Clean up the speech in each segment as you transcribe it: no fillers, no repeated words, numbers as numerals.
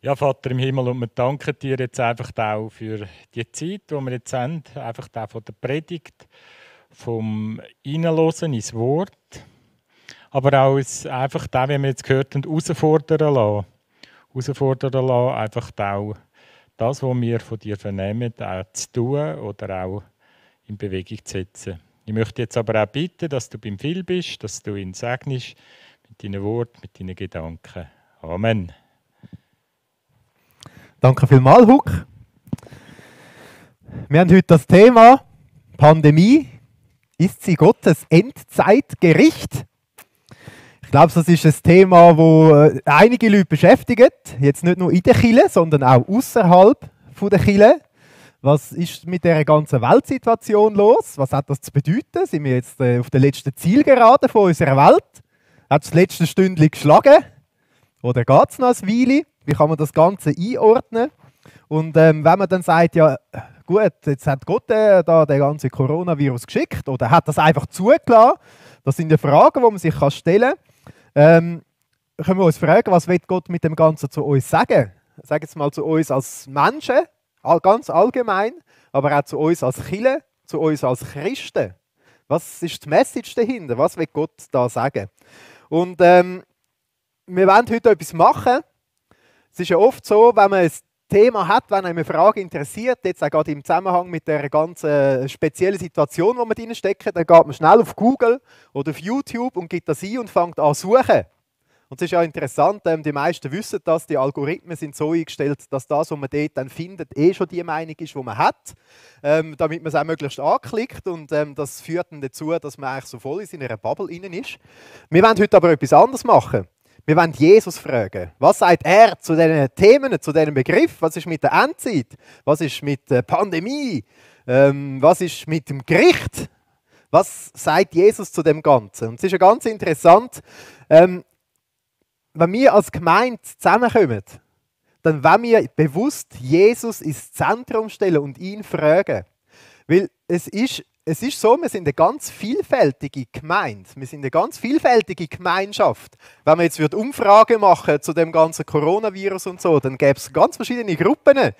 Ja, Vater im Himmel, und wir danken dir jetzt einfach auch für die Zeit, die wir jetzt haben, einfach auch von der Predigt, vom Hineinhören ins Wort, aber auch einfach da, wie wir jetzt gehört haben, herausfordern lassen. Herausfordern lassen, einfach auch das, was wir von dir vernehmen, auch zu tun oder auch in Bewegung zu setzen. Ich möchte jetzt aber auch bitten, dass du beim Phil bist, dass du ihn segnest mit deinen Worten, mit deinen Gedanken. Amen. Danke vielmals, Huck. Wir haben heute das Thema Pandemie. Ist sie Gottes Endzeitgericht? Ich glaube, das ist ein Thema, das einige Leute beschäftigt. Jetzt nicht nur in der Kirche, sondern auch außerhalb der Kirche. Was ist mit der ganzen Weltsituation los? Was hat das zu bedeuten? Sind wir jetzt auf der letzten Zielgerade von unserer Welt? Hat das letzte Stündchen geschlagen? Oder geht es noch ein Weile? Wie kann man das Ganze einordnen? Und wenn man dann sagt, ja gut, jetzt hat Gott da den ganzen Coronavirus geschickt oder hat das einfach zugelassen, das sind ja Fragen, die man sich stellen kann. Können wir uns fragen, was will Gott mit dem Ganzen zu uns sagen? Sagen jetzt mal zu uns als Menschen, ganz allgemein, aber auch zu uns als Kirche, zu uns als Christen. Was ist die Message dahinter? Was will Gott da sagen? Und wir wollen heute etwas machen. Es ist ja oft so, wenn man ein Thema hat, wenn eine Frage interessiert, jetzt auch gerade im Zusammenhang mit der ganzen speziellen Situation, wo wir drin stecken, dann geht man schnell auf Google oder auf YouTube und gibt das ein und fängt an zu suchen. Und es ist ja interessant, die meisten wissen das, die Algorithmen sind so eingestellt, dass das, was man dort dann findet, schon die Meinung ist, die man hat, damit man es auch möglichst anklickt und das führt dann dazu, dass man eigentlich so voll in seiner Bubble innen ist. Wir wollen heute aber etwas anderes machen. Wir wollen Jesus fragen, was sagt er zu diesen Themen, zu diesem Begriff? Was ist mit der Endzeit? Was ist mit der Pandemie? Was ist mit dem Gericht? Was sagt Jesus zu dem Ganzen? Und es ist ja ganz interessant, wenn wir als Gemeinde zusammenkommen, dann wollen wir bewusst Jesus ins Zentrum stellen und ihn fragen. Weil es ist so, wir sind eine ganz vielfältige Gemeinde. Wir sind eine ganz vielfältige Gemeinschaft. Wenn man jetzt Umfragen machen zu dem ganzen Coronavirus und so, dann gäbe es ganz verschiedene Gruppen.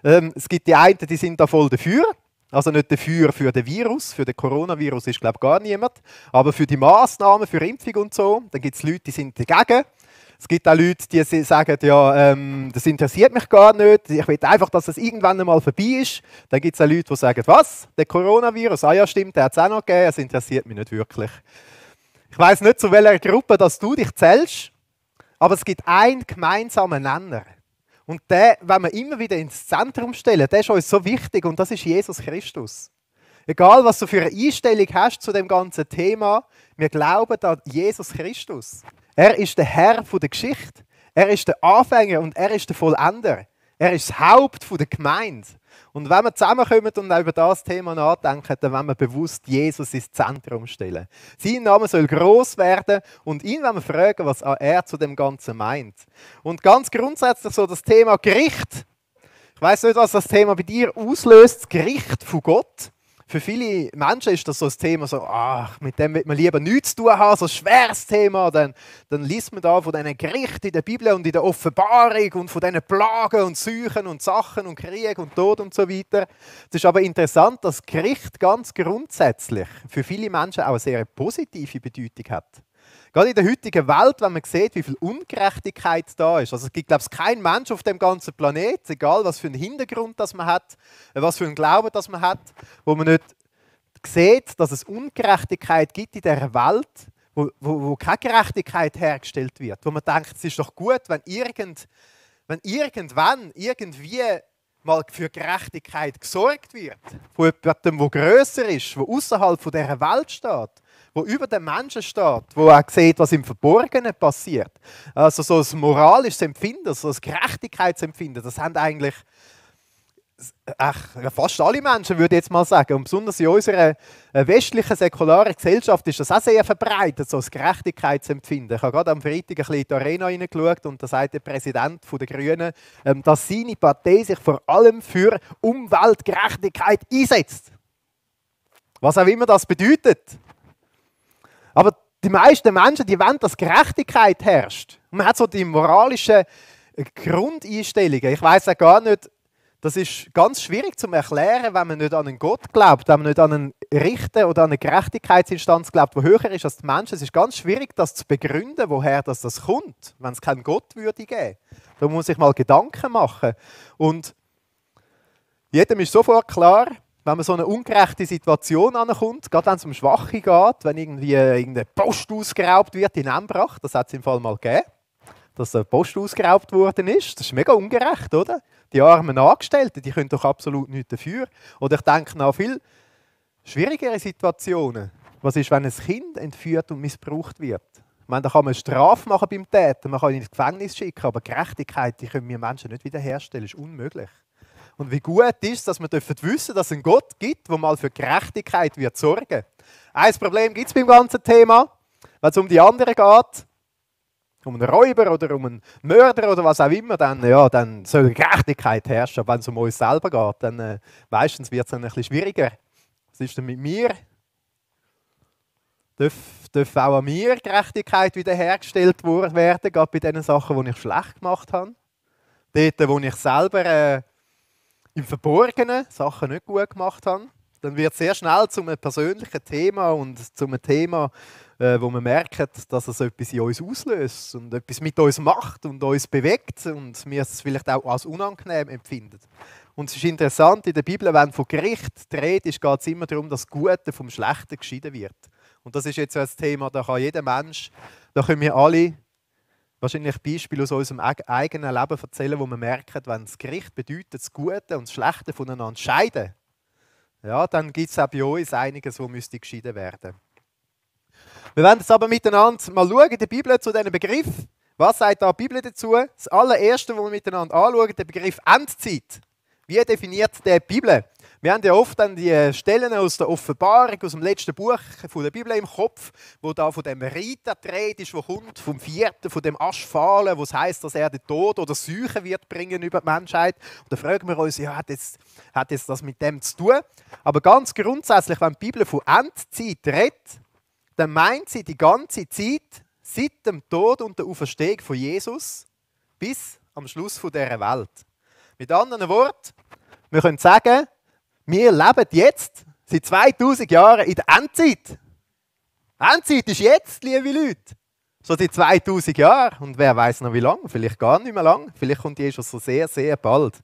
Es gibt die einen, die sind da voll dafür. Also nicht dafür für den Virus, für den Coronavirus ist glaube ich gar niemand. Aber für die Massnahmen, für Impfung und so, dann gibt es Leute, die sind dagegen. Es gibt auch Leute, die sagen, ja, das interessiert mich gar nicht, ich will einfach, dass es irgendwann einmal vorbei ist. Dann gibt es auch Leute, die sagen, was, der Coronavirus, ah ja stimmt, der hat es auch noch gegeben, es interessiert mich nicht wirklich. Ich weiss nicht, zu welcher Gruppe dass du dich zählst, aber es gibt einen gemeinsamen Nenner. Und den, wenn wir immer wieder ins Zentrum stellen, der ist uns so wichtig und das ist Jesus Christus. Egal, was du für eine Einstellung hast zu dem ganzen Thema, wir glauben an Jesus Christus. Er ist der Herr der Geschichte. Er ist der Anfänger und er ist der Vollender. Er ist das Haupt der Gemeinde. Und wenn wir zusammenkommen und über das Thema nachdenken, dann wollen wir bewusst Jesus ins Zentrum stellen. Sein Name soll gross werden und ihn wollen wir fragen, was er zu dem Ganzen meint. Und ganz grundsätzlich so das Thema Gericht. Ich weiss nicht, was das Thema bei dir auslöst, das Gericht von Gott. Für viele Menschen ist das so ein Thema, so, ach, mit dem will man lieber nichts zu tun haben, so ein schweres Thema. Dann liest man da von diesen Gerichten in der Bibel und in der Offenbarung und von diesen Plagen und Seuchen und Sachen und Krieg und Tod und so weiter. Es ist aber interessant, dass Gericht ganz grundsätzlich für viele Menschen auch eine sehr positive Bedeutung hat. Gerade in der heutigen Welt, wenn man sieht, wie viel Ungerechtigkeit da ist. Also es gibt, glaube ich, keinen Mensch auf dem ganzen Planeten, egal was für einen Hintergrund das man hat, was für einen Glauben das man hat, wo man nicht sieht, dass es Ungerechtigkeit gibt in dieser Welt, wo keine Gerechtigkeit hergestellt wird. Wo man denkt, es ist doch gut, wenn irgendwann irgendwie mal für Gerechtigkeit gesorgt wird. Von jemandem, der grösser ist, der außerhalb dieser Welt steht. Wo über den Menschen steht, wo auch sieht, was im Verborgenen passiert. Also so ein moralisches Empfinden, so ein Gerechtigkeitsempfinden, das haben eigentlich fast alle Menschen, würde ich jetzt mal sagen. Und besonders in unserer westlichen, säkularen Gesellschaft ist das auch sehr verbreitet, so ein Gerechtigkeitsempfinden. Ich habe gerade am Freitag ein bisschen in die Arena hineingeschaut und da sagt der Präsident der Grünen, dass seine Partei sich vor allem für Umweltgerechtigkeit einsetzt. Was auch immer das bedeutet. Aber die meisten Menschen, die wollen, dass Gerechtigkeit herrscht. Und man hat so die moralische Grundeinstellungen. Ich weiß auch gar nicht, das ist ganz schwierig zu erklären, wenn man nicht an einen Gott glaubt, wenn man nicht an einen Richter oder an eine Gerechtigkeitsinstanz glaubt, die höher ist als die Menschen. Es ist ganz schwierig, das zu begründen, woher das kommt, wenn es keinen Gott würde geben. Da muss ich mal Gedanken machen. Und jedem ist sofort klar, wenn man so eine ungerechte Situation ankommt, gerade wenn es um Schwache geht, wenn irgendwie irgendeine Post ausgeraubt wird in Embrach, das hat es im Fall mal gegeben, dass eine Post ausgeraubt worden ist. Das ist mega ungerecht, oder? Die armen Angestellten, die können doch absolut nichts dafür. Oder ich denke an viel schwierigere Situationen. Was ist, wenn ein Kind entführt und missbraucht wird? Ich meine, da kann man Strafe machen beim Täter, man kann ihn ins Gefängnis schicken, aber Gerechtigkeit, die können wir Menschen nicht wiederherstellen, ist unmöglich. Und wie gut ist es, dass wir wissen dürfen, dass es einen Gott gibt, der mal für Gerechtigkeit wird sorgen. Ein Problem gibt es beim ganzen Thema, wenn es um die anderen geht, um einen Räuber oder um einen Mörder oder was auch immer, dann soll Gerechtigkeit herrschen. Aber wenn es um uns selber geht, dann meistens wird es dann ein bisschen schwieriger. Was ist denn mit mir? Darf auch an mir Gerechtigkeit wiederhergestellt werden, gerade bei den Sachen, die ich schlecht gemacht habe? Dort, wo ich selber im Verborgenen Sachen nicht gut gemacht habe, dann wird es sehr schnell zu einem persönlichen Thema und zu einem Thema, wo man merkt, dass es etwas in uns auslöst und etwas mit uns macht und uns bewegt und wir es vielleicht auch als unangenehm empfinden. Und es ist interessant, in der Bibel, wenn von Gericht die Rede ist, geht es immer darum, dass das Gute vom Schlechten geschieden wird. Und das ist jetzt so ein Thema, da kann jeder Mensch, da können wir alle wahrscheinlich Beispiele aus unserem eigenen Leben erzählen, wo man merkt, wenn das Gericht bedeutet, das Gute und das Schlechte voneinander scheiden, ja, dann gibt es auch bei uns einiges, was müsste geschieden werden. Wir werden jetzt aber miteinander mal schauen in der Bibel zu diesem Begriff. Was sagt da die Bibel dazu? Das allererste, was wir miteinander anschauen, der Begriff Endzeit. Wie definiert die Bibel? Wir haben ja oft dann die Stellen aus der Offenbarung, aus dem letzten Buch der Bibel im Kopf, wo da von dem Reiter die Rede ist, der kommt, vom Vierten, von dem Aschfahlen, wo es heisst, dass er den Tod oder Seuchen wird bringen über die Menschheit. Und da fragen wir uns, ja, hat jetzt das mit dem zu tun? Aber ganz grundsätzlich, wenn die Bibel von Endzeit redet, dann meint sie die ganze Zeit seit dem Tod und der Auferstehung von Jesus bis am Schluss dieser Welt. Mit anderen Worten, wir können sagen, wir leben jetzt seit 2000 Jahren in der Endzeit. Endzeit ist jetzt, liebe Leute. So seit 2000 Jahren. Und wer weiß noch wie lange? Vielleicht gar nicht mehr lang. Vielleicht kommt Jesus so sehr, sehr bald.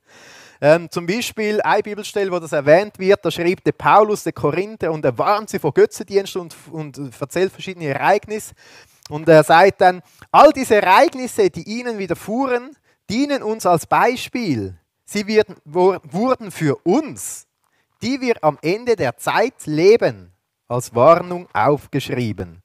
Zum Beispiel eine Bibelstelle, wo das erwähnt wird, da schreibt der Paulus den Korinther und er warnt sie vor Götzendienst und erzählt verschiedene Ereignisse. Und er sagt dann, all diese Ereignisse, die ihnen widerfuhren, dienen uns als Beispiel. Sie wurden für uns, die wir am Ende der Zeit leben, als Warnung aufgeschrieben.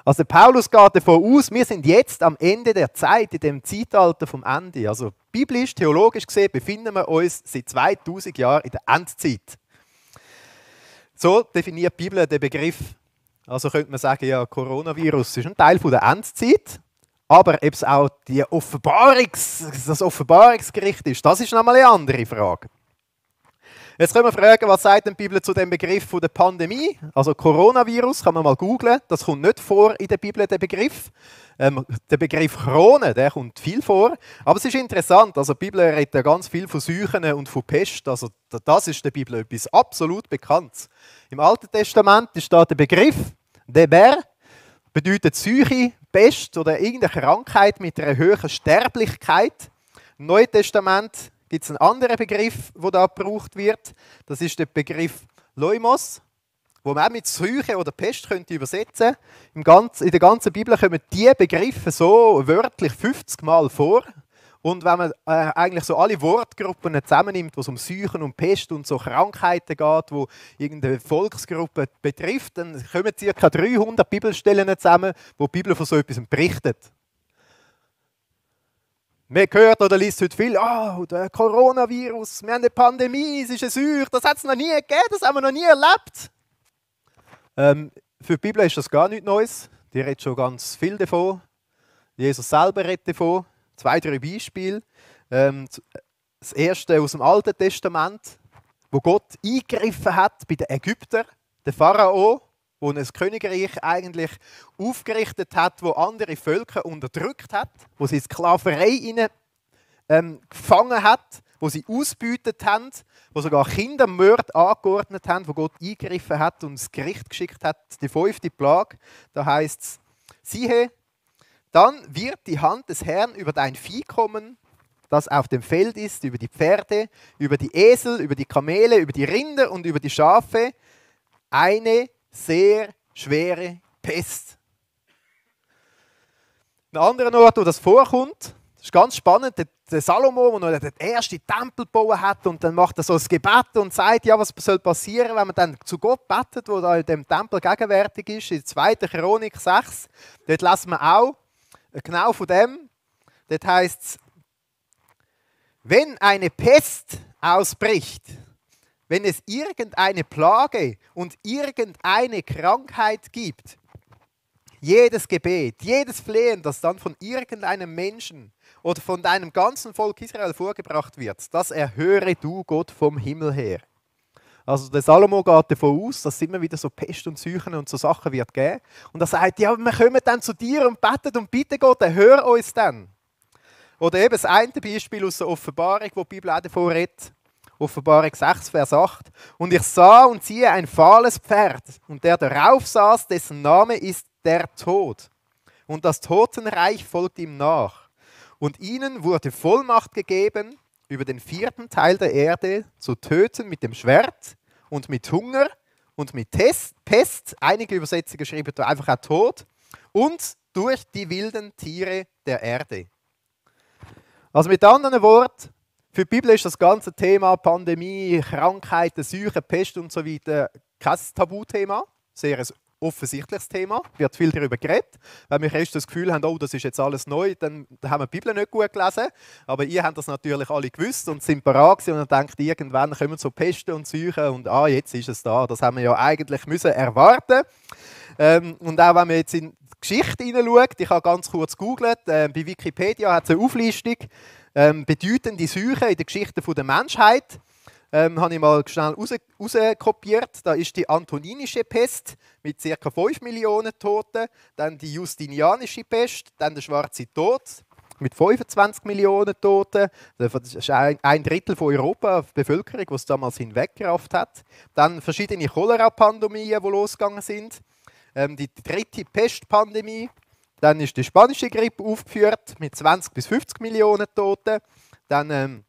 Also Paulus geht davon aus, wir sind jetzt am Ende der Zeit, in dem Zeitalter vom Ende. Also biblisch, theologisch gesehen, befinden wir uns seit 2000 Jahren in der Endzeit. So definiert die Bibel den Begriff. Also könnte man sagen, ja, Coronavirus ist ein Teil der Endzeit, aber ob es auch das Offenbarungsgericht ist, das ist nochmal eine andere Frage. Jetzt können wir fragen, was sagt die Bibel zu dem Begriff der Pandemie? Also Coronavirus, kann man mal googlen. Das kommt nicht vor in der Bibel, der Begriff. Der Begriff Krone, der kommt viel vor. Aber es ist interessant, also die Bibel redet ja ganz viel von Seuchen und von Pest. Also das ist der Bibel etwas absolut Bekanntes. Im Alten Testament ist da der Begriff Deber, bedeutet Seuche, Pest oder irgendeine Krankheit mit einer höheren Sterblichkeit. Im Neuen Testament gibt es einen anderen Begriff, der da gebraucht wird. Das ist der Begriff Leumos, wo man auch mit Seuche oder Pest könnte übersetzen könnte. In der ganzen Bibel kommen diese Begriffe so wörtlich 50 Mal vor. Und wenn man eigentlich so alle Wortgruppen zusammennimmt, wo es um Seuchen und Pest und so Krankheiten geht, wo irgendeine Volksgruppe betrifft, dann kommen ca. 300 Bibelstellen zusammen, wo die Bibel von so etwas berichtet. Man hört oder liest heute viel, der Coronavirus, wir haben eine Pandemie, es ist eine Seuche, das hat es noch nie gegeben, das haben wir noch nie erlebt. Für die Bibel ist das gar nichts Neues, die redet schon ganz viel davon. Jesus selber redet davon, 2, 3 Beispiele. Das erste aus dem Alten Testament, wo Gott eingegriffen hat bei den Ägyptern, der Pharao, wo ein Königreich eigentlich aufgerichtet hat, wo andere Völker unterdrückt hat, wo sie in Sklaverei gefangen hat, wo sie ausgebeutet haben, wo sogar Kindermörder angeordnet haben, wo Gott eingegriffen hat und das Gericht geschickt hat, die 5. Plage. Da heißt es, siehe, dann wird die Hand des Herrn über dein Vieh kommen, das auf dem Feld ist, über die Pferde, über die Esel, über die Kamele, über die Rinder und über die Schafe, eine sehr schwere Pest. Ein anderer Ort, wo das vorkommt, das ist ganz spannend, der Salomo, der noch den ersten Tempel gebaut hat und dann macht er so ein Gebet und sagt, ja, was soll passieren, wenn man dann zu Gott betet, wo da in dem Tempel gegenwärtig ist, in 2. Chronik 6. Dort lesen wir auch genau von dem. Dort heißt es, wenn eine Pest ausbricht, wenn es irgendeine Plage und irgendeine Krankheit gibt, jedes Gebet, jedes Flehen, das dann von irgendeinem Menschen oder von deinem ganzen Volk Israel vorgebracht wird, das erhöre du Gott vom Himmel her. Also der Salomo geht davon aus, dass es immer wieder so Pest und Seuchen und so Sachen wird geben. Und er sagt, ja, wir kommen dann zu dir und beten und bitte Gott, erhör uns dann. Oder eben das eine Beispiel aus der Offenbarung, wo die Bibel auch davon redet. Offenbarung 6, Vers 8. Und ich sah und siehe ein fahles Pferd, und der darauf saß, dessen Name ist der Tod. Und das Totenreich folgt ihm nach. Und ihnen wurde Vollmacht gegeben, über den 4. Teil der Erde zu töten mit dem Schwert und mit Hunger und mit Pest. Einige Übersetzungen schreiben da einfach auch Tod. Und durch die wilden Tiere der Erde. Also mit anderen Worten, für die Bibel ist das ganze Thema Pandemie, Krankheiten, Seuchen, Pest und so weiter kein Tabuthema. Sehr ein offensichtliches Thema. Wird viel darüber geredet. Wenn wir erst das Gefühl haben, oh, das ist jetzt alles neu, dann haben wir die Bibel nicht gut gelesen. Aber ihr habt das natürlich alle gewusst und sind parat gewesen und denkt, irgendwann kommen so Pesten und Seuchen und jetzt ist es da. Das haben wir ja eigentlich müssen erwarten. Und auch wenn man jetzt in die Geschichte hineinschaut, ich habe ganz kurz gegoogelt, bei Wikipedia hat es eine Auflistung, bedeutende Seuchen in der Geschichte der Menschheit. Habe ich mal schnell rauskopiert. Da ist die antoninische Pest mit ca. 5 Millionen Toten, dann die justinianische Pest, dann der schwarze Tod mit 25 Millionen Toten. Das ist ein Drittel von Europa, die Bevölkerung, die es damals hinweggerafft hat. Dann verschiedene Cholera-Pandemien, die losgegangen sind. Die 3. Pestpandemie. Dann ist die spanische Grippe aufgeführt mit 20 bis 50 Millionen Toten. Dann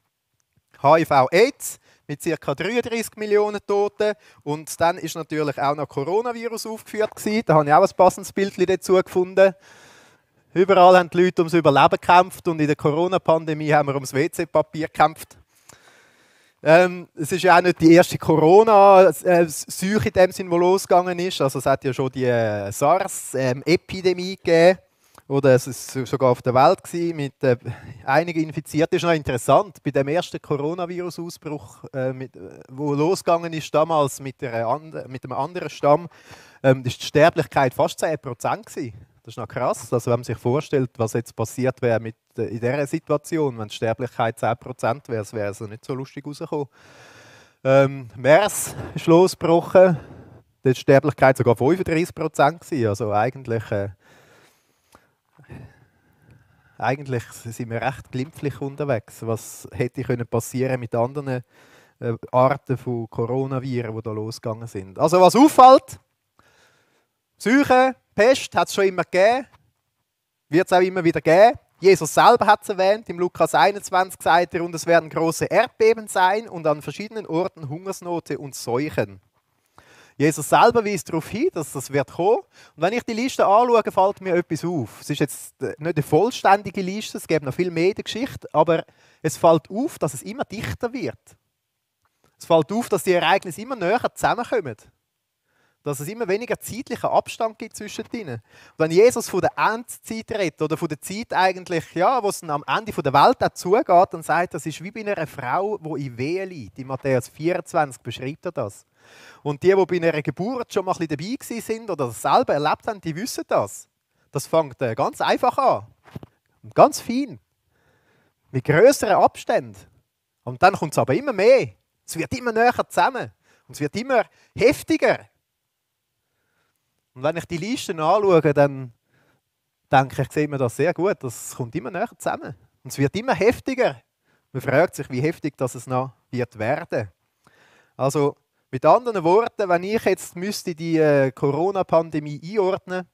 HIV-AIDS mit ca. 33 Millionen Toten. Und dann ist natürlich auch noch Coronavirus aufgeführt. Da habe ich auch ein passendes Bild dazu gefunden. Überall haben die Leute ums Überleben gekämpft und in der Corona-Pandemie haben wir ums WC-Papier gekämpft. Es ist ja auch nicht die erste Corona-Seuche in dem Sinn, die losgegangen ist. Also es hat ja schon die SARS-Epidemie gegeben. Oder es war sogar auf der Welt mit einigen Infizierten. Das ist noch interessant. Bei dem ersten Coronavirus-Ausbruch, wo losgegangen ist damals mit einem anderen Stamm, ist die Sterblichkeit fast 10% gewesen. Das ist noch krass. Also wenn man sich vorstellt, was jetzt passiert wäre in dieser Situation, wenn die Sterblichkeit 10% wäre, wäre es nicht so lustig rausgekommen. MERS ist losgebrochen. Da war die Sterblichkeit sogar 35% gewesen. Also eigentlich sind wir recht glimpflich unterwegs. Was hätte passieren mit anderen Arten von Coronaviren, die da losgegangen sind. Also was auffällt, Seuchen, Pest hat es schon immer gegeben, wird es auch immer wieder geben. Jesus selber hat es erwähnt, im Lukas 21 sagt er, und es werden große Erdbeben sein und an verschiedenen Orten Hungersnote und Seuchen. Jesus selber weist darauf hin, dass das wird kommen. Und wenn ich die Liste anschaue, fällt mir etwas auf. Es ist jetzt nicht eine vollständige Liste, es gibt noch viel mehr in der Geschichte, aber es fällt auf, dass es immer dichter wird. Es fällt auf, dass die Ereignisse immer näher zusammenkommen. Dass es immer weniger zeitlichen Abstand gibt zwischen ihnen. Und wenn Jesus von der Endzeit redet, oder von der Zeit eigentlich, ja, wo es am Ende der Welt auch zugeht, dann sagt er, das ist wie bei einer Frau, die in Wehen liegt. In Matthäus 24 beschreibt er das. Und die bei einer Geburt schon mal ein bisschen dabei sind oder das selber erlebt haben, die wissen das. Das fängt ganz einfach an. Und ganz fein. Mit grösseren Abständen. Und dann kommt es aber immer mehr. Es wird immer näher zusammen. Und es wird immer heftiger. Und wenn ich die Listen anschaue, dann denke ich, sieht man das sehr gut. Das kommt immer näher zusammen. Und es wird immer heftiger. Man fragt sich, wie heftig das es noch wird werden. Also mit anderen Worten, wenn ich jetzt müsste die Corona-Pandemie einordnen,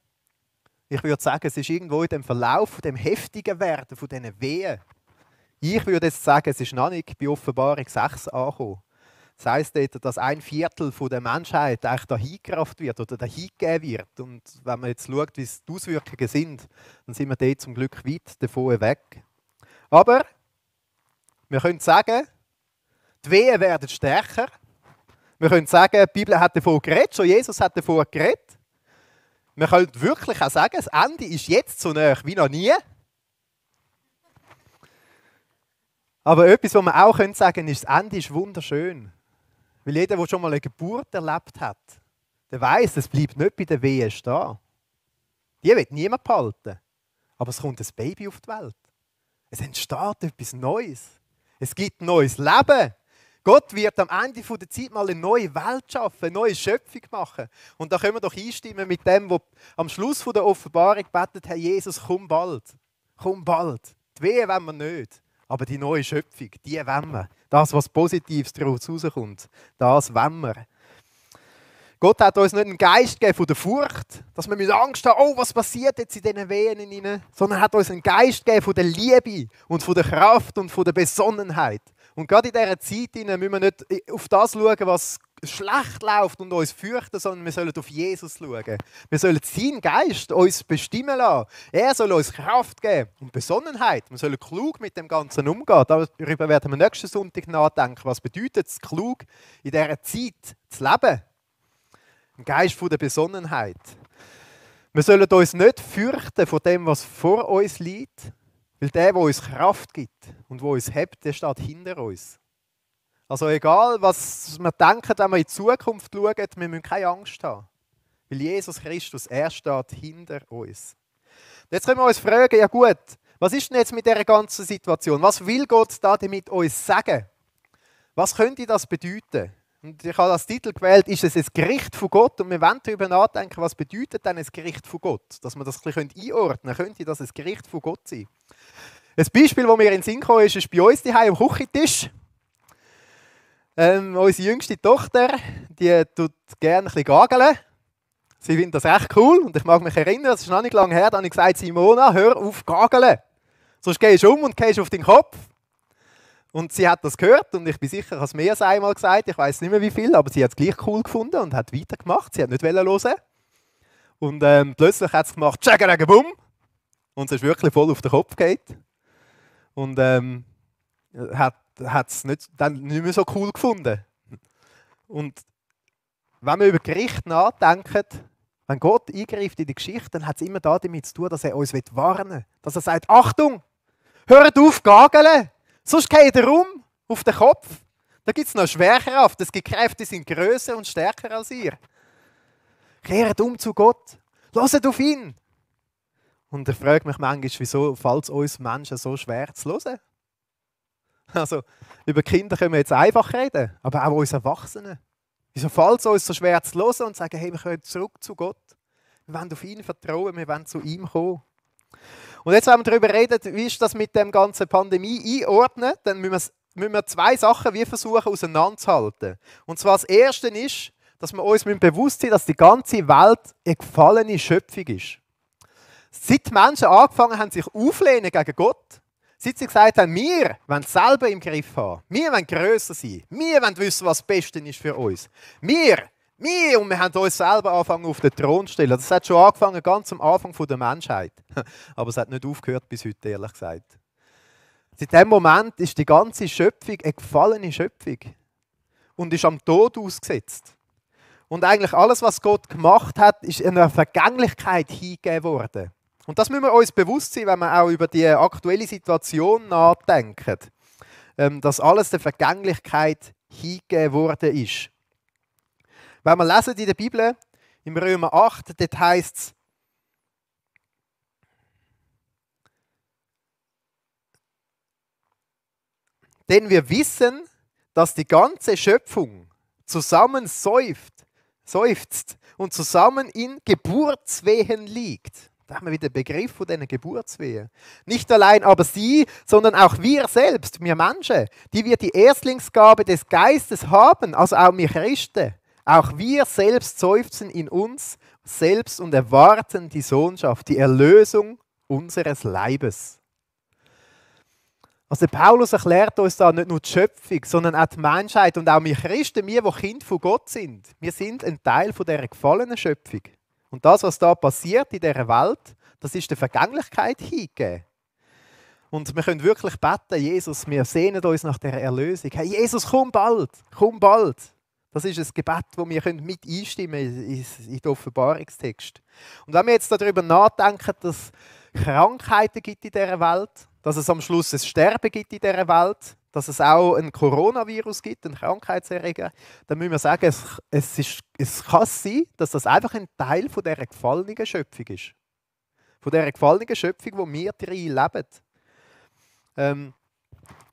ich würde sagen, es ist irgendwo in dem Verlauf von dem heftigen Werden, von diesen Wehen. Ich würde jetzt sagen, es ist noch nicht bei Offenbarung 6 angekommen. Das heisst dort, dass 1/4 der Menschheit eigentlich dahingerafft wird oder dahingegeben wird. Und wenn man jetzt schaut, wie die Auswirkungen sind, dann sind wir dort zum Glück weit davon weg. Aber wir können sagen, die Wehen werden stärker. Wir können sagen, die Bibel hat davon geredet, schon Jesus hat davon geredet. Wir können wirklich auch sagen, das Ende ist jetzt so nah wie noch nie. Aber etwas, was wir auch sagen können, ist, das Ende ist wunderschön. Weil jeder, der schon mal eine Geburt erlebt hat, der weiß, es bleibt nicht bei den Wehen stehen. Die wird niemand behalten. Aber es kommt ein Baby auf die Welt. Es entsteht etwas Neues. Es gibt ein neues Leben. Gott wird am Ende der Zeit mal eine neue Welt schaffen, eine neue Schöpfung machen. Und da können wir doch einstimmen mit dem, was am Schluss der Offenbarung betet, Herr Jesus, komm bald. Komm bald. Die Wehen wollen wir nicht. Aber die neue Schöpfung, die wollen wir. Das, was Positives daraus rauskommt, das wollen wir. Gott hat uns nicht einen Geist gegeben von der Furcht, dass wir Angst haben, oh, was passiert jetzt in diesen Wehen hinein, sondern er hat uns einen Geist gegeben von der Liebe und von der Kraft und von der Besonnenheit. Und gerade in dieser Zeit müssen wir nicht auf das schauen, was schlecht läuft und uns fürchten, sondern wir sollen auf Jesus schauen. Wir sollen seinen Geist uns bestimmen lassen. Er soll uns Kraft geben und Besonnenheit. Wir sollen klug mit dem Ganzen umgehen. Darüber werden wir nächsten Sonntag nachdenken. Was bedeutet es, klug in dieser Zeit zu leben? Ein Geist von der Besonnenheit. Wir sollen uns nicht fürchten von dem, was vor uns liegt, weil der uns Kraft gibt und der uns hebt, der steht hinter uns. Also egal, was wir denken, wenn wir in die Zukunft schauen, wir müssen keine Angst haben. Weil Jesus Christus, er steht hinter uns. Jetzt können wir uns fragen, ja gut, was ist denn jetzt mit dieser ganzen Situation? Was will Gott da damit uns sagen? Was könnte das bedeuten? Und ich habe als Titel gewählt, ist es ein Gericht von Gott? Und wir wollen darüber nachdenken, was bedeutet denn ein Gericht von Gott? Dass wir das ein bisschen einordnen können, könnte das ein Gericht von Gott sein? Ein Beispiel, das mir in den Sinn kam, ist bei uns daheim am Küchentisch. Unsere jüngste Tochter, die tut gerne ein bisschen gageln. Sie findet das echt cool und ich mag mich erinnern, es ist noch nicht lange her, da habe ich gesagt, Simona, hör auf gageln. Sonst gehst du und gehst auf den Kopf. Und sie hat das gehört und ich bin sicher, ich habe es mehr als einmal gesagt, ich weiß nicht mehr wie viel, aber sie hat es gleich cool gefunden und hat weitergemacht. Sie hat nicht hören. Und plötzlich hat sie gemacht, tschägerägebum. Und es ist wirklich voll auf den Kopf geht. Und hat es dann nicht mehr so cool gefunden. Und wenn wir über Gericht nachdenken, wenn Gott eingreift in die Geschichte, dann hat es immer damit zu tun, dass er uns warnen will. Dass er sagt, Achtung, hört auf gageln, sonst geht ihr um auf den Kopf. Da gibt es noch Schwerkraft, es gibt Kräfte, die sind grösser und stärker als ihr. Kehrt um zu Gott, hört auf ihn. Und ich frage mich manchmal, wieso fällt es uns Menschen so schwer zu hören? Also, über Kinder können wir jetzt einfach reden, aber auch uns Erwachsenen. Wieso fällt es uns so schwer zu hören und zu sagen, hey, wir können zurück zu Gott. Wir wollen auf ihn vertrauen, wir wollen zu ihm kommen. Und jetzt, wenn wir darüber reden, wie ist das mit der ganzen Pandemie einordnen, dann müssen wir zwei Sachen wie versuchen auseinanderzuhalten. Und zwar das Erste ist, dass wir uns bewusst sind, dass die ganze Welt eine gefallene Schöpfung ist. Seit die Menschen angefangen haben, sich aufzulehnen gegen Gott, seit sie gesagt haben, wir wollen es selber im Griff haben, wir wollen grösser sein, wir wollen wissen, was das Beste ist für uns. Wir, und wir haben uns selber angefangen auf den Thron zu stellen. Das hat schon angefangen, ganz am Anfang der Menschheit. Aber es hat nicht aufgehört bis heute, ehrlich gesagt. Seit diesem Moment ist die ganze Schöpfung eine gefallene Schöpfung und ist am Tod ausgesetzt. Und eigentlich alles, was Gott gemacht hat, ist in einer Vergänglichkeit hingegeben worden. Und das müssen wir uns bewusst sein, wenn wir auch über die aktuelle Situation nachdenken. Dass alles der Vergänglichkeit hingegeben worden ist. Wenn wir lesen in der Bibel, im Römer 8, dort heisst es, denn wir wissen, dass die ganze Schöpfung zusammen seufzt und zusammen in Geburtswehen liegt. Da haben wir wieder den Begriff von diesen Geburtswehen. Nicht allein aber sie, sondern auch wir selbst, wir Menschen, die wir die Erstlingsgabe des Geistes haben, also auch wir Christen. Auch wir selbst seufzen in uns selbst und erwarten die Sohnschaft, die Erlösung unseres Leibes. Also Paulus erklärt uns da nicht nur die Schöpfung, sondern auch die Menschheit und auch wir Christen, wir, die Kinder von Gott sind. Wir sind ein Teil von dieser gefallenen Schöpfung. Und das, was da passiert in dieser Welt, das ist der Vergänglichkeit hingegeben. Und wir können wirklich beten, Jesus, wir sehnen uns nach dieser Erlösung. Hey Jesus, komm bald, komm bald. Das ist ein Gebet, das wir mit einstimmen in den Offenbarungstext. Und wenn wir jetzt darüber nachdenken, dass es Krankheiten gibt in dieser Welt, dass es am Schluss ein Sterben gibt in dieser Welt, dass es auch ein Coronavirus gibt, einen Krankheitserreger, dann müssen wir sagen, es kann sein, dass das einfach ein Teil von dieser gefallenen Schöpfung ist. Von dieser gefallenen Schöpfung, wo wir drin leben.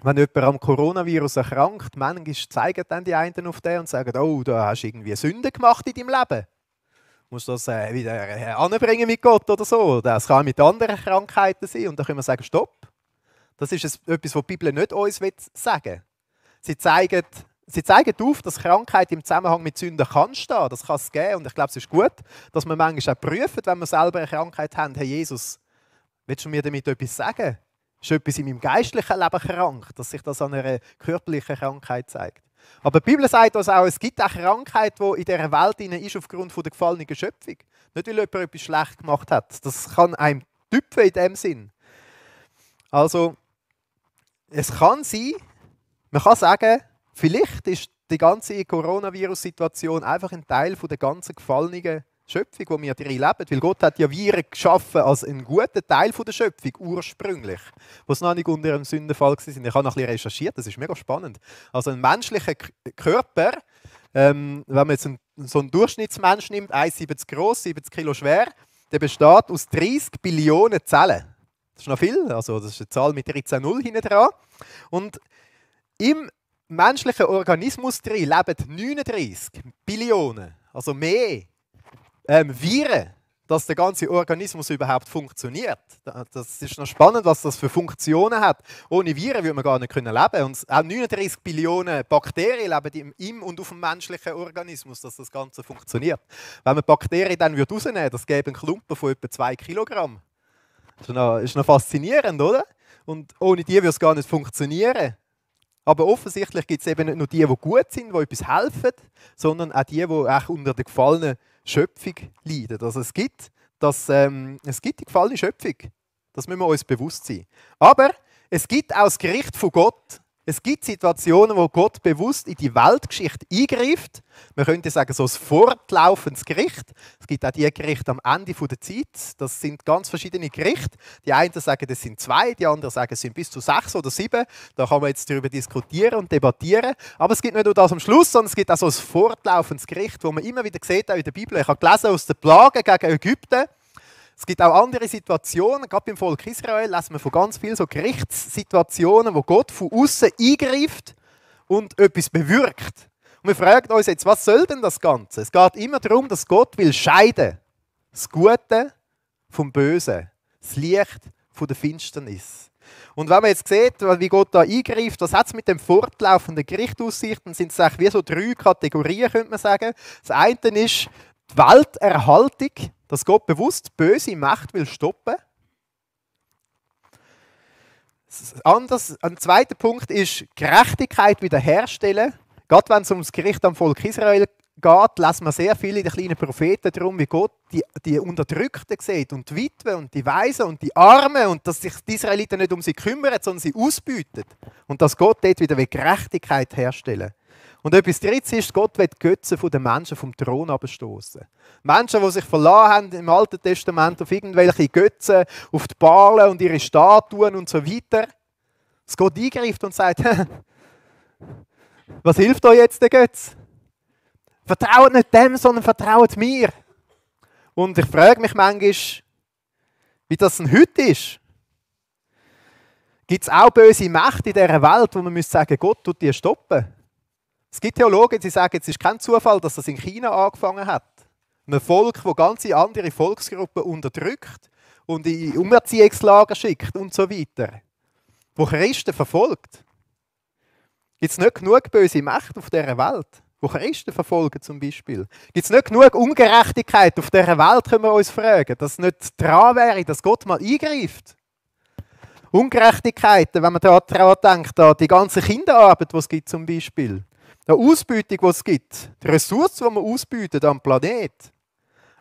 Wenn jemand am Coronavirus erkrankt, manchmal zeigen dann die einen auf den und sagen, oh, da hast du irgendwie Sünde gemacht in deinem Leben. Du musst das wieder anbringen mit Gott oder so. Das kann auch mit anderen Krankheiten sein. Und dann können wir sagen, stopp. Das ist etwas, was die Bibel nicht uns sagen will. Sie zeigen auf, dass Krankheit im Zusammenhang mit Sünden kann stehen. Das kann es geben. Und ich glaube, es ist gut, dass wir manchmal auch prüfen, wenn wir selber eine Krankheit haben. Herr Jesus, willst du mir damit etwas sagen? Ist etwas in meinem geistlichen Leben krank, dass sich das an einer körperlichen Krankheit zeigt? Aber die Bibel sagt uns auch, es gibt auch Krankheit, die in dieser Welt ist aufgrund der gefallenen Schöpfung. Nicht, weil jemand etwas schlecht gemacht hat. Das kann einem tüpfen in dem Sinn. Also, es kann sein, man kann sagen, vielleicht ist die ganze Coronavirus-Situation einfach ein Teil von der ganzen gefallenen Schöpfung, wo wir drin leben. Weil Gott hat ja Viren geschaffen als einen guten Teil von der Schöpfung, ursprünglich. Wo es noch nicht unter einem Sündenfall war. Ich habe noch ein bisschen recherchiert, das ist mega spannend. Also ein menschlicher Körper, wenn man jetzt so einen Durchschnittsmensch nimmt, 1,70 groß, 70 Kilo schwer, der besteht aus 30 Billionen Zellen. Das ist noch viel, also das ist eine Zahl mit 13 Null hinten dran. Und im menschlichen Organismus drin leben 39 Billionen, also mehr Viren, dass der ganze Organismus überhaupt funktioniert. Das ist noch spannend, was das für Funktionen hat. Ohne Viren würde man gar nicht leben können. Und auch 39 Billionen Bakterien leben im und auf dem menschlichen Organismus, dass das Ganze funktioniert. Wenn man Bakterien dann rausnehmen würde, das gäbe einen Klumpen von etwa 2 Kilogramm. Das ist noch faszinierend, oder? Und ohne die würde es gar nicht funktionieren. Aber offensichtlich gibt es eben nicht nur die gut sind, die etwas helfen, sondern auch die auch unter der gefallenen Schöpfung leiden. Also es gibt die gefallene Schöpfung. Das müssen wir uns bewusst sein. Aber es gibt auch das Gericht von Gott. Es gibt Situationen, wo Gott bewusst in die Weltgeschichte eingreift. Man könnte sagen, so ein fortlaufendes Gericht. Es gibt auch die Gerichte am Ende der Zeit. Das sind ganz verschiedene Gerichte. Die einen sagen, das sind 2, die anderen sagen, es sind bis zu 6 oder 7. Da kann man jetzt darüber diskutieren und debattieren. Aber es gibt nicht nur das am Schluss, sondern es gibt auch so ein fortlaufendes Gericht, wo man immer wieder sieht, auch in der Bibel. Ich habe gelesen aus den Plagen gegen Ägypten. Es gibt auch andere Situationen, gerade beim Volk Israel lesen wir von ganz vielen so Gerichtssituationen, wo Gott von außen eingreift und etwas bewirkt. Und wir fragen uns jetzt, was soll denn das Ganze? Es geht immer darum, dass Gott will scheiden. Das Gute vom Bösen, das Licht von der Finsternis. Und wenn man jetzt sieht, wie Gott da eingreift, was hat es mit dem fortlaufenden Gericht aus sich, dann sind es eigentlich wie so 3 Kategorien, könnte man sagen. Das eine ist die Welterhaltung, dass Gott bewusst böse Macht will stoppen. Ein zweiter Punkt ist Gerechtigkeit wiederherstellen. Gerade wenn es ums Gericht am Volk Israel geht, lesen wir sehr viel in den kleinen Propheten darum, wie Gott die Unterdrückten sieht und die Witwen und die Waisen und die Armen und dass sich die Israeliten nicht um sie kümmern, sondern sie ausbüten. Und dass Gott dort wieder Gerechtigkeit herstellen will. Und etwas Drittes ist, Gott will die Götzen der Menschen vom Thron abstoßen. Menschen, die sich verlassen haben im Alten Testament auf irgendwelche Götzen, auf die Balen und ihre Statuen und so weiter. Dass Gott eingreift und sagt, was hilft euch jetzt der Götz? Vertraut nicht dem, sondern vertraut mir. Und ich frage mich manchmal, wie das denn heute ist. Gibt es auch böse Mächte in dieser Welt, wo man sagen müsste, Gott tut die stoppen? Es gibt Theologen, die sagen, es ist kein Zufall, dass das in China angefangen hat. Ein Volk, das ganze andere Volksgruppen unterdrückt und in Umerziehungslager schickt und so weiter, wo Christen verfolgt. Gibt es nicht genug böse Mächte auf dieser Welt, wo Christen verfolgen zum Beispiel? Gibt es nicht genug Ungerechtigkeit auf dieser Welt, können wir uns fragen, dass es nicht dran wäre, dass Gott mal eingreift? Ungerechtigkeiten, wenn man daran denkt, an die ganze Kinderarbeit, die es gibt zum Beispiel, die Ausbeutung, die es gibt, die Ressourcen, die man ausbeutet am Planet.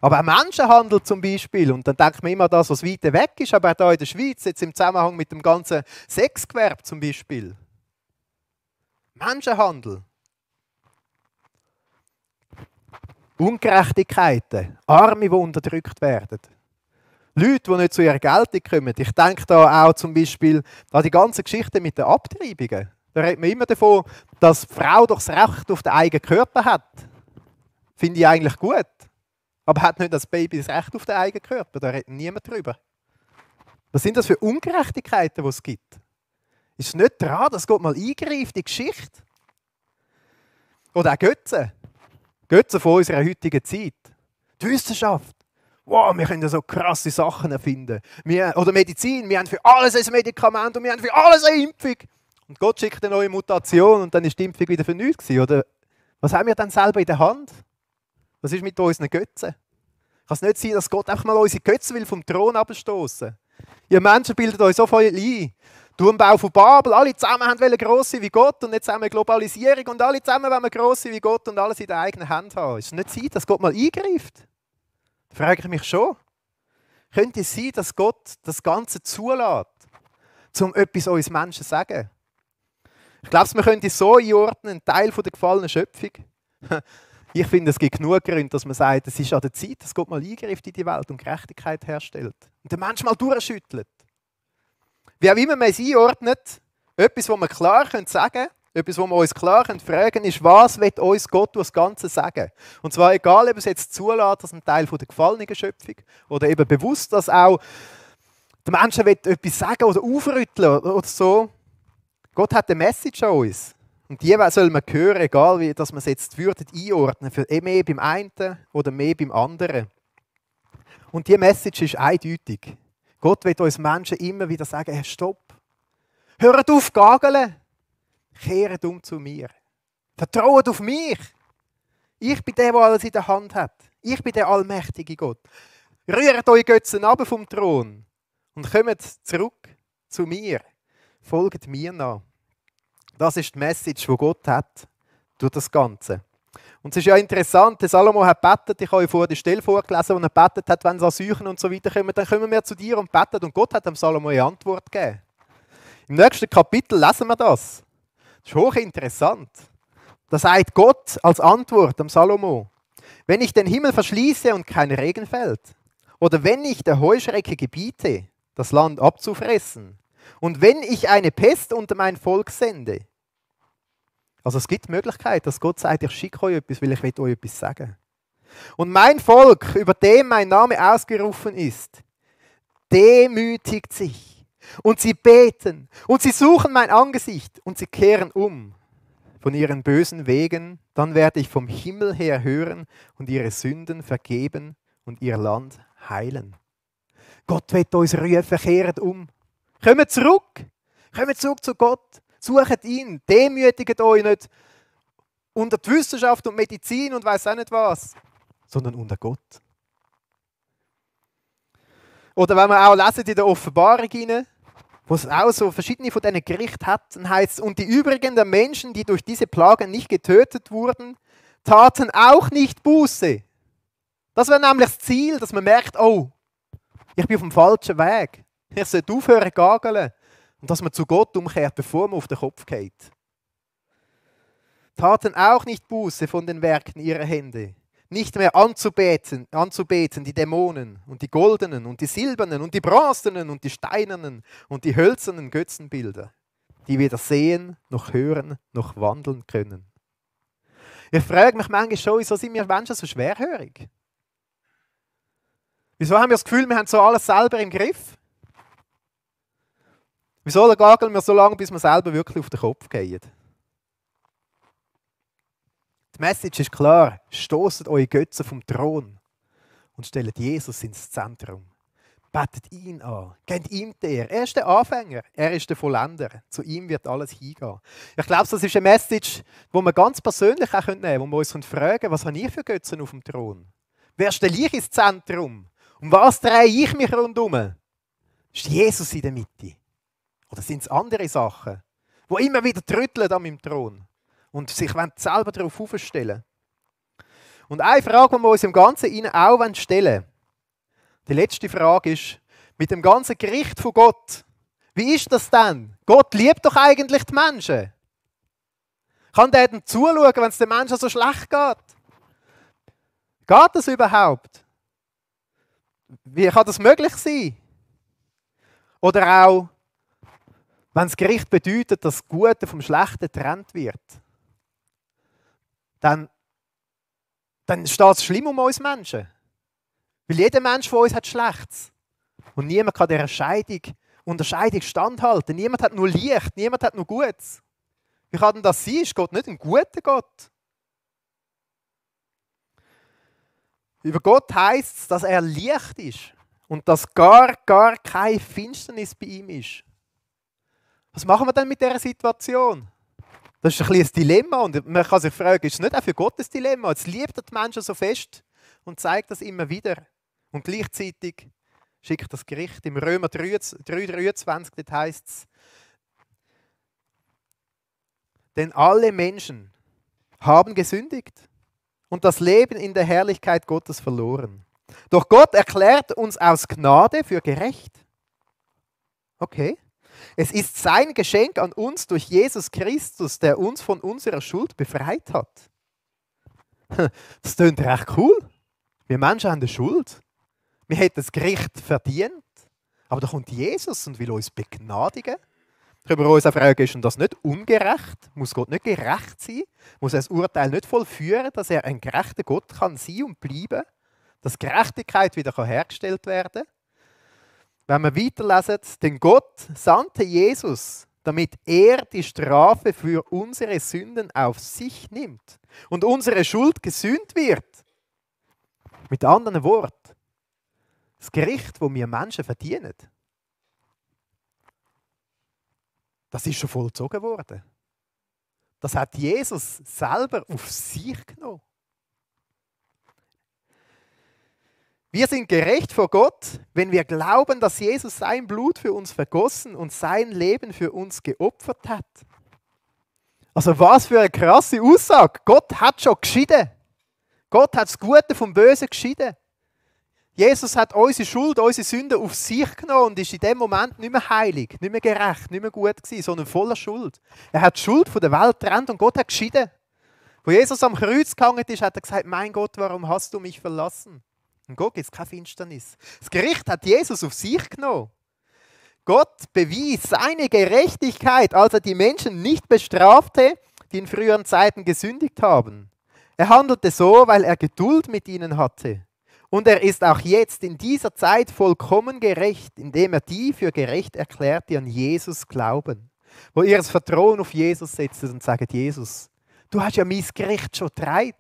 Aber auch Menschenhandel zum Beispiel, und dann denkt man immer an das, was weiter weg ist, aber auch hier in der Schweiz, jetzt im Zusammenhang mit dem ganzen Sexgewerbe zum Beispiel. Menschenhandel. Ungerechtigkeiten, Arme, die unterdrückt werden. Leute, die nicht zu ihrer Geltung kommen. Ich denke da auch zum Beispiel an die ganze Geschichte mit den Abtreibungen. Da redet man immer davon, dass die Frau doch das Recht auf den eigenen Körper hat. Finde ich eigentlich gut. Aber hat nicht das Baby das Recht auf den eigenen Körper? Da redet niemand drüber. Was sind das für Ungerechtigkeiten, die es gibt? Ist es nicht dran, dass Gott mal eingreift in die Geschichte? Oder auch Götzen. Götzen von unserer heutigen Zeit. Die Wissenschaft. Wow, wir können ja so krasse Sachen erfinden. Oder Medizin, wir haben für alles ein Medikament und wir haben für alles eine Impfung. Und Gott schickt eine neue Mutation und dann ist die Impfung wieder für nichts gewesen. Oder was haben wir dann selber in der Hand? Was ist mit unseren Götzen? Kann es nicht sein, dass Gott einfach mal unsere Götzen will vom Thron abstoßen? Ihr Menschen bildet euch so voll ein. Turmbau von Babel, alle zusammen wollen gross sein wie Gott und jetzt haben wir Globalisierung und alle zusammen wollen gross sein wie Gott und alles in der eigenen Hand haben. Ist es nicht Zeit, dass Gott mal eingreift? Da frage ich mich schon. Könnte es sein, dass Gott das Ganze zulässt, um etwas uns Menschen zu sagen? Ich glaube, wir können es so einordnen, ein Teil der gefallenen Schöpfung. Ich finde, es gibt genug Gründe, dass man sagt, es ist an der Zeit, dass Gott mal eingreift in die Welt und Gerechtigkeit herstellt. Und den Menschen mal durchschüttelt. Wie auch immer man es einordnet, etwas, was wir klar sagen können, etwas, was wir uns klar fragen können, ist, was will uns Gott durch das Ganze sagen? Und zwar egal, ob es jetzt zulässt, als ein Teil der gefallenen Schöpfung oder eben bewusst, dass auch der Mensch etwas sagen oder aufrütteln oder so. Gott hat eine Message an uns. Und die soll man hören, egal wie dass man es jetzt einordnen würde, für mehr beim einen oder mehr beim anderen. Und diese Message ist eindeutig. Gott will uns Menschen immer wieder sagen, hey, stopp. Hört auf, gageln. Kehrt um zu mir. Vertraut auf mich. Ich bin der, der alles in der Hand hat. Ich bin der allmächtige Gott. Rührt eure Götzen ab vom Thron und kommt zurück zu mir. Folgt mir nach. Das ist die Message, die Gott hat durch das Ganze. Und es ist ja interessant, der Salomo hat gebetet, ich habe euch vorher die Stelle vorgelesen, wo er gebetet hat, wenn Seuchen und so weiter kommen, dann kommen wir zu dir und beten. Und Gott hat dem Salomo eine Antwort gegeben. Im nächsten Kapitel lesen wir das. Das ist hochinteressant. Da sagt Gott als Antwort am Salomo, wenn ich den Himmel verschließe und kein Regen fällt, oder wenn ich der Heuschrecke gebiete, das Land abzufressen, und wenn ich eine Pest unter mein Volk sende. Also es gibt die Möglichkeit, dass Gott sagt, ich schicke euch etwas, weil ich will euch etwas sagen. Und mein Volk, über dem mein Name ausgerufen ist, demütigt sich. Und sie beten und sie suchen mein Angesicht und sie kehren um von ihren bösen Wegen. Dann werde ich vom Himmel her hören und ihre Sünden vergeben und ihr Land heilen. Gott wird uns rufen, kehrt um. Kommt zurück zu Gott, sucht ihn, demütigt euch nicht unter die Wissenschaft und Medizin und weiss auch nicht was, sondern unter Gott. Oder wenn wir auch lesen in der Offenbarung hinein, wo es auch so verschiedene von diesen Gerichten hat, dann heißt es, und die übrigen der Menschen, die durch diese Plagen nicht getötet wurden, taten auch nicht Buße. Das wäre nämlich das Ziel, dass man merkt, oh, ich bin auf dem falschen Weg. Ich sollte aufhören zu gageln. Und dass man zu Gott umkehrt, bevor man auf den Kopf geht. Taten auch nicht Buße von den Werken ihrer Hände. Nicht mehr anzubeten die Dämonen und die goldenen und die silbernen und die bronzenen und die steinernen und die hölzernen Götzenbilder, die weder sehen, noch hören, noch wandeln können. Ich frage mich manchmal schon, wieso sind wir Menschen so schwerhörig? Wieso haben wir das Gefühl, wir haben so alles selber im Griff? Wieso gageln wir so lange, bis wir selber wirklich auf den Kopf gehen? Die Message ist klar, stoßt eure Götzen vom Thron und stellt Jesus ins Zentrum. Betet ihn an. Gebt ihm die Ehre. Er ist der Anfänger. Er ist der Vollender. Zu ihm wird alles hingehen. Ich glaube, das ist eine Message, die wir ganz persönlich auch nehmen können, wo wir uns fragen können, was habe ich für Götzen auf dem Thron? Wer stelle ich ins Zentrum? Um was drehe ich mich rundum? Ist Jesus in der Mitte? Oder sind es andere Sachen, die immer wieder trötteln an meinem Thron und sich selber darauf aufstellen? Und eine Frage, die wir uns im Ganzen auch stellen wollen, die letzte Frage ist, mit dem ganzen Gericht von Gott, wie ist das denn? Gott liebt doch eigentlich die Menschen. Kann der denn zuschauen, wenn es den Menschen so schlecht geht? Geht das überhaupt? Wie kann das möglich sein? Oder auch, wenn das Gericht bedeutet, dass das Gute vom Schlechten getrennt wird, dann steht es schlimm um uns Menschen. Weil jeder Mensch von uns hat Schlechtes. Und niemand kann dieser Unterscheidung standhalten. Niemand hat nur Licht, niemand hat nur Gutes. Wie kann denn das sein? Ist Gott nicht ein guter Gott? Über Gott heisst es, dass er Licht ist. Und dass gar keine Finsternis bei ihm ist. Was machen wir denn mit dieser Situation? Das ist ein bisschen ein Dilemma. Und man kann sich fragen, ist es nicht auch für Gott ein Dilemma? Jetzt liebt er die Menschen so fest und zeigt das immer wieder. Und gleichzeitig schickt das Gericht im Römer 3,23, dort heisst es, denn alle Menschen haben gesündigt und das Leben in der Herrlichkeit Gottes verloren. Doch Gott erklärt uns aus Gnade für gerecht. Okay. Es ist sein Geschenk an uns durch Jesus Christus, der uns von unserer Schuld befreit hat. Das klingt recht cool. Wir Menschen haben eine Schuld. Wir hätten das Gericht verdient. Aber da kommt Jesus und will uns begnadigen. Können wir uns auch fragen, ist denn das nicht ungerecht? Muss Gott nicht gerecht sein? Muss er das Urteil nicht vollführen, dass er ein gerechter Gott kann sein und bleiben? Dass Gerechtigkeit wieder hergestellt werden kann? Wenn wir weiterlesen, denn Gott sandte Jesus, damit er die Strafe für unsere Sünden auf sich nimmt und unsere Schuld gesühnt wird. Mit anderen Worten, das Gericht, das wir Menschen verdienen, das ist schon vollzogen worden. Das hat Jesus selber auf sich genommen. Wir sind gerecht vor Gott, wenn wir glauben, dass Jesus sein Blut für uns vergossen und sein Leben für uns geopfert hat. Also was für eine krasse Aussage. Gott hat schon geschieden. Gott hat das Gute vom Bösen geschieden. Jesus hat unsere Schuld, unsere Sünde auf sich genommen und ist in dem Moment nicht mehr heilig, nicht mehr gerecht, nicht mehr gut gewesen, sondern voller Schuld. Er hat die Schuld von der Welt getrennt und Gott hat geschieden. Wo Jesus am Kreuz gehangen ist, hat er gesagt, mein Gott, warum hast du mich verlassen? Und Gott gibt es keine Finsternis. Das Gericht hat Jesus auf sich genommen. Gott bewies seine Gerechtigkeit, als er die Menschen nicht bestrafte, die in früheren Zeiten gesündigt haben. Er handelte so, weil er Geduld mit ihnen hatte. Und er ist auch jetzt in dieser Zeit vollkommen gerecht, indem er die für gerecht erklärt, die an Jesus glauben. Wo ihr das Vertrauen auf Jesus setzt und sagt, Jesus, du hast ja mein Gericht schon getragen.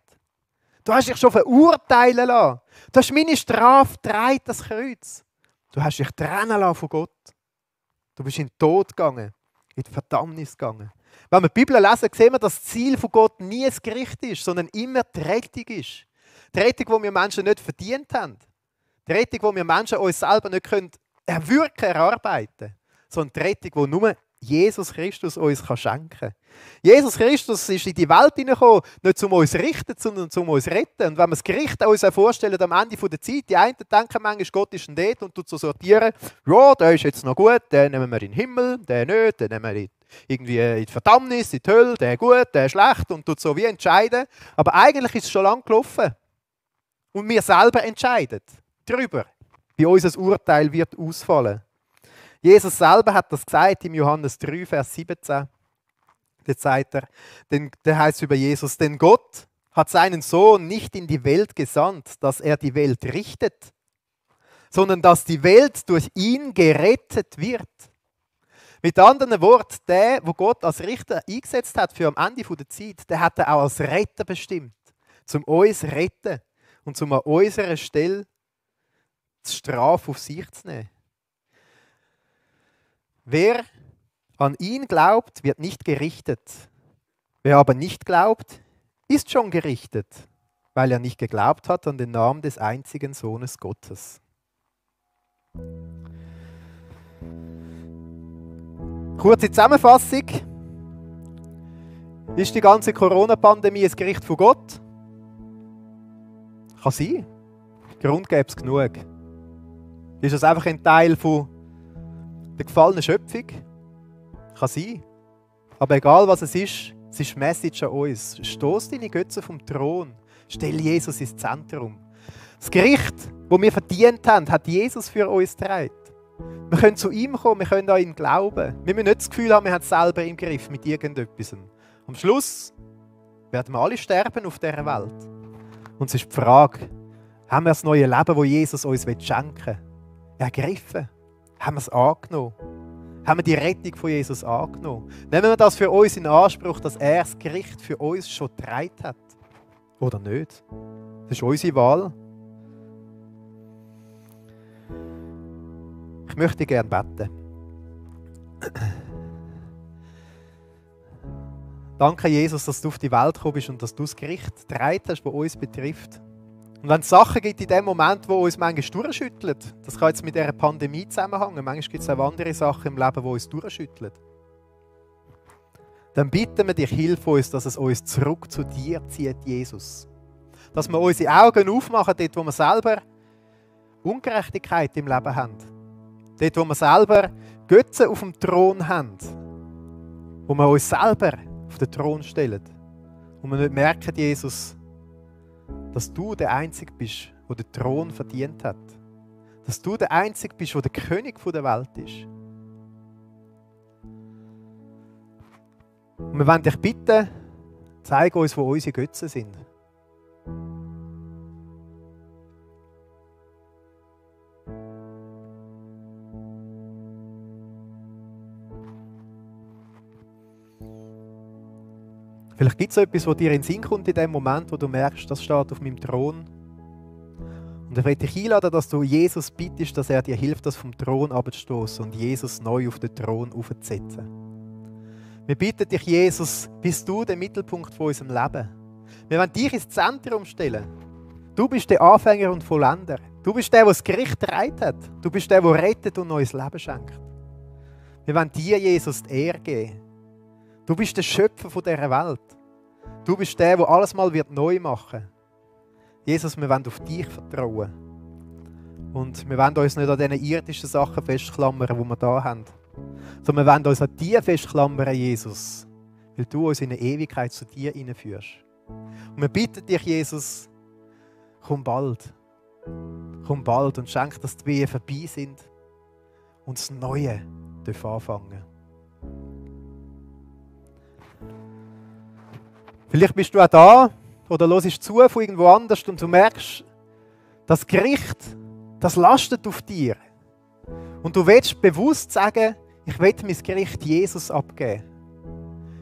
Du hast dich schon verurteilen lassen. Du hast meine Strafe getragen, das Kreuz. Du hast dich trennen lassen von Gott. Du bist in den Tod gegangen, in die Verdammnis gegangen. Wenn wir die Bibel lesen, sehen wir, dass das Ziel von Gott nie das Gericht ist, sondern immer die Rettung ist. Die Rettung, die wir Menschen nicht verdient haben. Die Rettung, die wir Menschen uns selber nicht erarbeiten können. Sondern die Rettung, die nur Jesus Christus uns schenken kann. Jesus Christus ist in die Welt hineingekommen, nicht um uns zu richten, sondern um uns zu retten. Und wenn wir das Gericht uns vorstellen am Ende der Zeit, die einen denken manchmal, Gott ist ein dort und tut so sortieren, ja, der ist jetzt noch gut, den nehmen wir in den Himmel, der nicht, den nehmen wir irgendwie in die Verdammnis, in die Hölle, der gut, der schlecht und tut so wie entscheiden. Aber eigentlich ist es schon lange gelaufen. Und wir selber entscheiden darüber, wie unser Urteil wird ausfallen. Jesus selber hat das gesagt im Johannes 3, Vers 17. Dort sagt er, der heißt über Jesus, denn Gott hat seinen Sohn nicht in die Welt gesandt, dass er die Welt richtet, sondern dass die Welt durch ihn gerettet wird. Mit anderen Worten, der, wo Gott als Richter eingesetzt hat für am Ende der Zeit, der hat er auch als Retter bestimmt, um uns zu retten und um an unserer Stelle die Strafe auf sich zu nehmen. Wer an ihn glaubt, wird nicht gerichtet. Wer aber nicht glaubt, ist schon gerichtet, weil er nicht geglaubt hat an den Namen des einzigen Sohnes Gottes. Kurze Zusammenfassung. Ist die ganze Corona-Pandemie ein Gericht von Gott? Kann sein. Grund gäbe es genug. Ist es einfach ein Teil von der gefallenen Schöpfung? Kann sein. Aber egal was es ist die Message an uns. Stoß deine Götze vom Thron. Stell Jesus ins Zentrum. Das Gericht, das wir verdient haben, hat Jesus für uns getragen. Wir können zu ihm kommen, wir können an ihn glauben. Wir müssen nicht das Gefühl haben, wir haben es selber im Griff mit irgendetwas. Am Schluss werden wir alle sterben auf dieser Welt. Und es ist die Frage, haben wir das neue Leben, das Jesus uns schenken will, ergriffen? Haben wir es angenommen? Haben wir die Rettung von Jesus angenommen? Nehmen wir das für uns in Anspruch, dass er das Gericht für uns schon getragen hat? Oder nicht? Das ist unsere Wahl. Ich möchte gerne beten. Danke, Jesus, dass du auf die Welt gekommen bist und dass du das Gericht getragen hast, das uns betrifft. Und wenn es Sachen gibt in dem Moment, die uns manchmal durchschütteln, das kann jetzt mit dieser Pandemie zusammenhängen, manchmal gibt es auch andere Sachen im Leben, die uns durchschütteln, dann bitten wir dich, hilf uns, dass es uns zurück zu dir zieht, Jesus. Dass wir unsere Augen aufmachen, dort, wo wir selber Ungerechtigkeit im Leben haben. Dort, wo wir selber Götze auf dem Thron haben. Wo wir uns selber auf den Thron stellen. Und wir nicht merken, Jesus, dass du der Einzige bist, der den Thron verdient hat. Dass du der Einzige bist, der der König der Welt ist. Und wir wollen dich bitten, zeig uns, wo unsere Götze sind. Vielleicht gibt es etwas, was dir in den Sinn kommt in dem Moment, wo du merkst, das steht auf meinem Thron. Und ich möchte dich einladen, dass du Jesus bittest, dass er dir hilft, das vom Thron abzustoßen und Jesus neu auf den Thron aufzusetzen. Wir bitten dich, Jesus, bist du der Mittelpunkt von unserem Leben. Wir wollen dich ins Zentrum stellen. Du bist der Anfänger und Vollender. Du bist der, der das Gericht getragen hat. Du bist der, der rettet und neues Leben schenkt. Wir wollen dir, Jesus, die Ehre geben. Du bist der Schöpfer von dieser Welt. Du bist der, der alles mal neu machen wird. Jesus, wir wollen auf dich vertrauen. Und wir wollen uns nicht an diesen irdischen Sachen festklammern, die wir hier haben. Sondern wir wollen uns an dir festklammern, Jesus. Weil du uns in eine Ewigkeit zu dir hineinführst. Und wir bitten dich, Jesus, komm bald. Komm bald und schenk, dass die Wehen vorbei sind und das Neue anfangen. Vielleicht bist du auch da oder hörst zu von irgendwo anders und du merkst, das Gericht, das lastet auf dir. Und du willst bewusst sagen, ich will mein Gericht Jesus abgeben.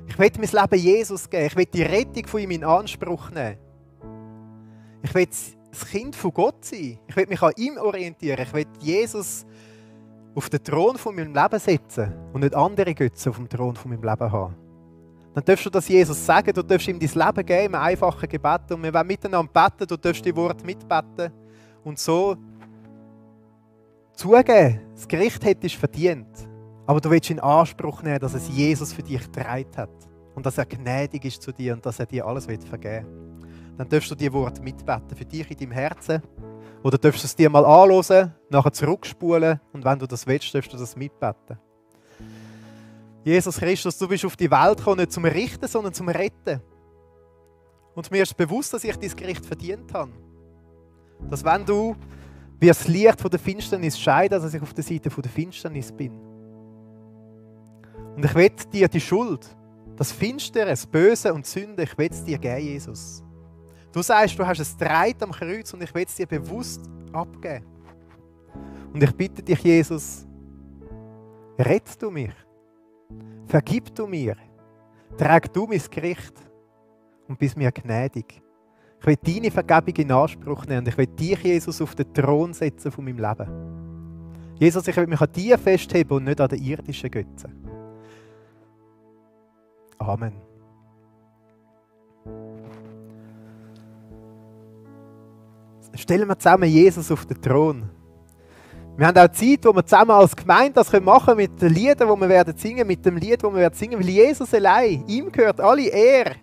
Ich will mein Leben Jesus geben. Ich will die Rettung von ihm in Anspruch nehmen. Ich will das Kind von Gott sein. Ich will mich an ihm orientieren. Ich will Jesus auf den Thron von meinem Leben setzen und nicht andere Götze auf dem Thron von meinem Leben haben. Dann darfst du das Jesus sagen, du darfst ihm dein Leben geben, im einfachen Gebet. Und wir wollen miteinander beten, du darfst die Worte mitbeten. Und so zugeben, das Gericht hättest du verdient. Aber du willst in Anspruch nehmen, dass es Jesus für dich getragen hat. Und dass er gnädig ist zu dir und dass er dir alles vergeben will. Dann darfst du die Worte mitbeten, für dich in deinem Herzen. Oder darfst du es dir mal anhören, nachher zurückspulen und wenn du das willst, darfst du das mitbeten. Jesus Christus, du bist auf die Welt gekommen, nicht zum Richten, sondern zum Retten. Und mir ist bewusst, dass ich dein Gericht verdient habe. Dass wenn du wie das Licht von der Finsternis scheidest, dass ich auf der Seite von der Finsternis bin. Und ich will dir die Schuld, das Finstere, das Böse und die Sünde, ich will es dir geben, Jesus. Du sagst, du hast es getragen am Kreuz und ich will es dir bewusst abgeben. Und ich bitte dich, Jesus, rett du mich. Vergib du mir, trag du mein Gericht und bist mir gnädig. Ich will deine Vergebung in Anspruch nehmen. Ich will dich, Jesus, auf den Thron setzen von meinem Leben. Jesus, ich will mich an dir festheben und nicht an den irdischen Götzen. Amen. Stellen wir zusammen Jesus auf den Thron. Wir haben auch Zeit, wo wir zusammen als Gemeinde das machen können mit den Liedern, die wir werden singen, mit dem Lied, das wir werden singen, weil Jesus allein, ihm gehört alle Ehre.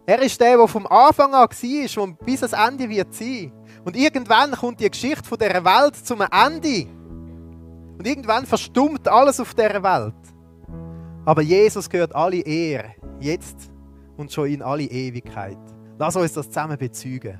Er ist der vom Anfang an war und bis ans Ende wird sein. Und irgendwann kommt die Geschichte von dieser Welt zum Ende. Und irgendwann verstummt alles auf dieser Welt. Aber Jesus gehört alle Ehre, jetzt und schon in alle Ewigkeit. Lass uns das zusammen bezeugen.